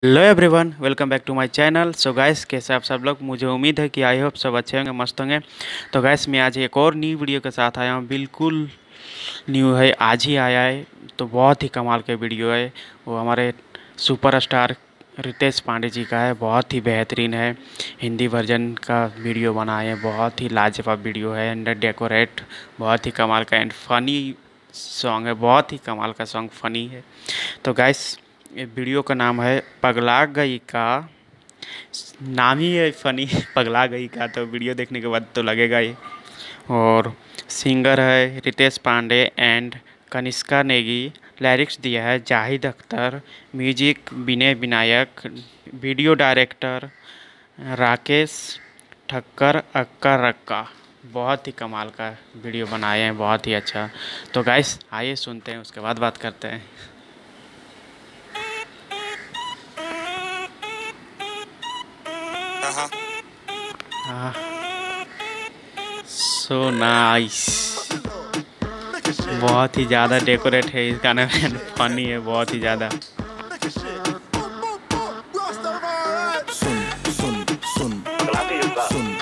Hello everyone, welcome back to my channel. So guys, कैसे आप सब लोग? मुझे उम्मीद है कि आई होप सब अच्छे होंगे, मस्त होंगे। तो गाइस, मैं आज एक और न्यू वीडियो के साथ आया हूँ। बिल्कुल न्यू है, आज ही आया है। तो बहुत ही कमाल का वीडियो है। वो हमारे सुपरस्टार रितेश पांडे जी का है। बहुत ही बेहतरीन है। हिंदी वर्जन का वीडियो बनाए हैं। बहुत ही लाजवाब वीडियो है। एंड डेकोरेट बहुत ही कमाल का एंड फनी सॉन्ग है। बहुत ही कमाल का सॉन्ग, फनी है। तो गाइस, ये वीडियो का नाम है पगला गई का। नाम ही है फनी पगला गई का। तो वीडियो देखने के बाद तो लगेगा ही। और सिंगर है रितेश पांडे एंड कनिष्का नेगी। लिरिक्स दिया है Zahid Akhtar. Music Vinay Vinayak. Video director Rakesh Thakkar अक्कर रक्का। बहुत ही कमाल का वीडियो बनाए हैं, बहुत ही अच्छा। तो गाइस, आइए सुनते हैं, उसके बाद बात करते हैं। So nice. बहुत ही ज़्यादा डेकोरेट है इस गाने में। फनी है बहुत ही ज़्यादा।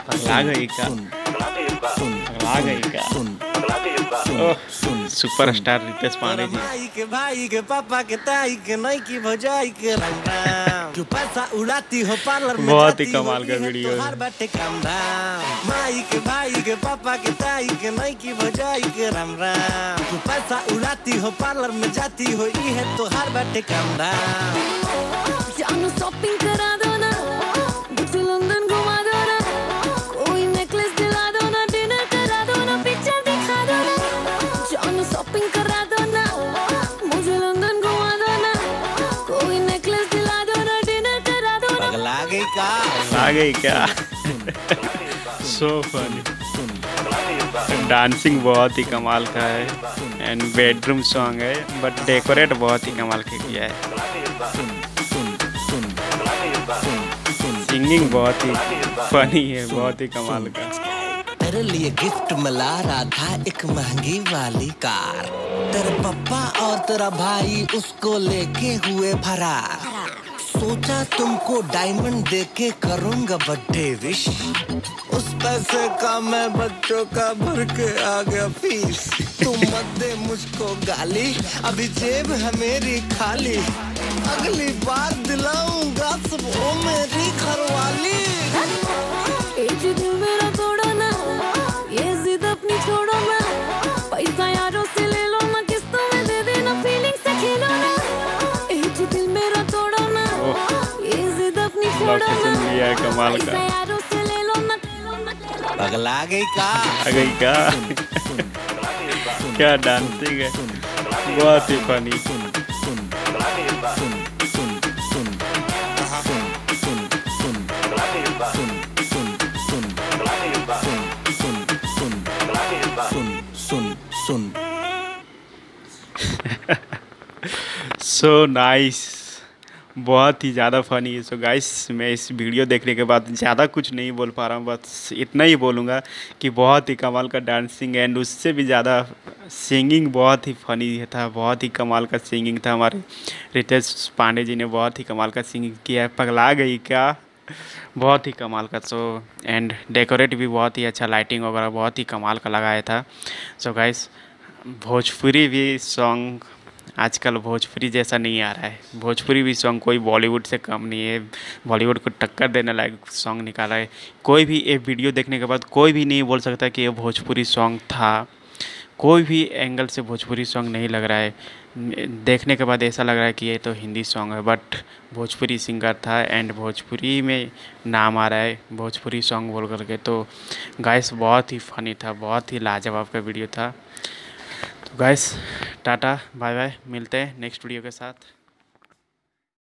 पगला गई का, पगला गई का। सुपरस्टार रितेश पांडे जी। भाई के भाई के पापा के ताई के नई की भजाई के राम राम। तू पैसा उड़ाती हो पार्लर में बहुत ही जाती हो, कमाल का वीडियो तो हर है। बाटे काम धाम। माई के भाई के पापा के ताई के नई की भजाई के राम राम। तू पैसा उड़ाती हो पार्लर में जाती हो, ये है तो हर बाटे काम धाम। जानू शॉपिंग करा दो ना, मुझे लंदन घुमा दो ना, कोई नेकलेस दिला दो ना, डिनर करा दो ना, पिक्चर दिखा दो ना। जानू शॉपिंग करा दो ना, मुझे लंदन घुमा दो ना, कोई नेकलेस दिला दो ना, डिनर करा दो ना। पगला गई का, आ गई क्या? So funny. डांसिंग बहुत ही कमाल का है एंड बेडरूम सॉन्ग है, बट डेकोरेट बहुत ही कमाल के किया है। सिंगिंग बहुत ही फनी है, बहुत ही कमाल का। तेरे लिए गिफ्ट मिला रहा था एक महंगी वाली कार। तेरे पापा और तेरा भाई उसको लेके हुए फरार। सोचा तुमको डायमंड देके करूंगा बर्थडे विश। उस पैसे का मैं बच्चों का भर के आ गया फीस। तुम मत दे मुझको गाली, अभी जेब है मेरी खाली। अगली बार दिलाऊंगा सब वो मेरी घरवाली। ए जी दिल मेरा तोड़ो ना, ये जिद अपनी छोड़ो ना, पैसा यारों से ले लो ना, किस्तों में दे देना, फीलिंग से खेलो ना। ए जी दिल मेरा तोड़ो ना, ये जिद अपनी छोड़ो ना, लोकेशन लिया है कमाल पैसा का। यारों से ले लो ना। पगला गई का, आ गई का। क्या डांसिंग है, बहुत ही फनी। So nice. बहुत ही ज़्यादा फनी है। सो गाइस, मैं इस वीडियो देखने के बाद ज़्यादा कुछ नहीं बोल पा रहा हूँ, बस इतना ही बोलूँगा कि बहुत ही कमाल का डांसिंग एंड उससे भी ज़्यादा सिंगिंग बहुत ही फनी था। बहुत ही कमाल का सिंगिंग था। हमारे रितेश पांडे जी ने बहुत ही कमाल का सिंगिंग किया है। पगला गई क्या, बहुत ही कमाल का। सो एंड डेकोरेट भी बहुत ही अच्छा, लाइटिंग वगैरह बहुत ही कमाल का लगाया था। सो गाइस, भोजपुरी भी सॉन्ग आजकल भोजपुरी जैसा नहीं आ रहा है। भोजपुरी भी सॉन्ग कोई बॉलीवुड से कम नहीं है। बॉलीवुड को टक्कर देने लायक सॉन्ग निकाला है। कोई भी ये वीडियो देखने के बाद कोई भी नहीं बोल सकता कि ये भोजपुरी सॉन्ग था। कोई भी एंगल से भोजपुरी सॉन्ग नहीं लग रहा है। देखने के बाद ऐसा लग रहा है कि ये तो हिंदी सॉन्ग है, बट भोजपुरी सिंगर था एंड भोजपुरी में नाम आ रहा है भोजपुरी सॉन्ग बोल करके। तो गाइस, बहुत ही फनी था, बहुत ही लाजवाब का वीडियो था। तो गाइस, टाटा बाय बाय, मिलते हैं नेक्स्ट वीडियो के साथ।